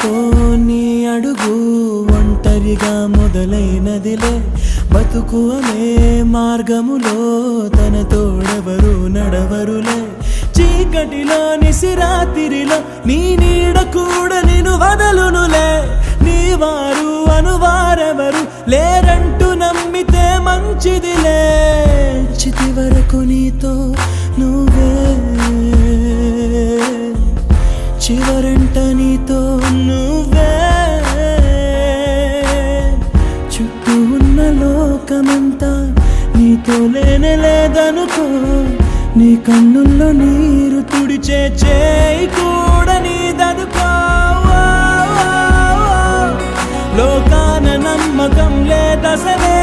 నీతో నీ అడుగు ఒంటరిగా మొదలైనదిలే బతుకు అనే మార్గములో తన తోడెవరు నడవరులే చీకటిలో నిసిరాతిరిలో నీ నీడ కూడా నిన్ను వదలునులే నీ వారు అనువారెవరు లేరంటూ నమ్మితే మంచిదిలే చితి వరకు నీతో నువ్వే చివరంట నీతో నువ్వే చుట్టూ ఉన్న లోకమంతా నీతో లేదనుకో నీ కన్నుల్లో నీరు తుడిచే చేయి కూడా నీదనుకో లోకాన నమ్మకం లేదసలే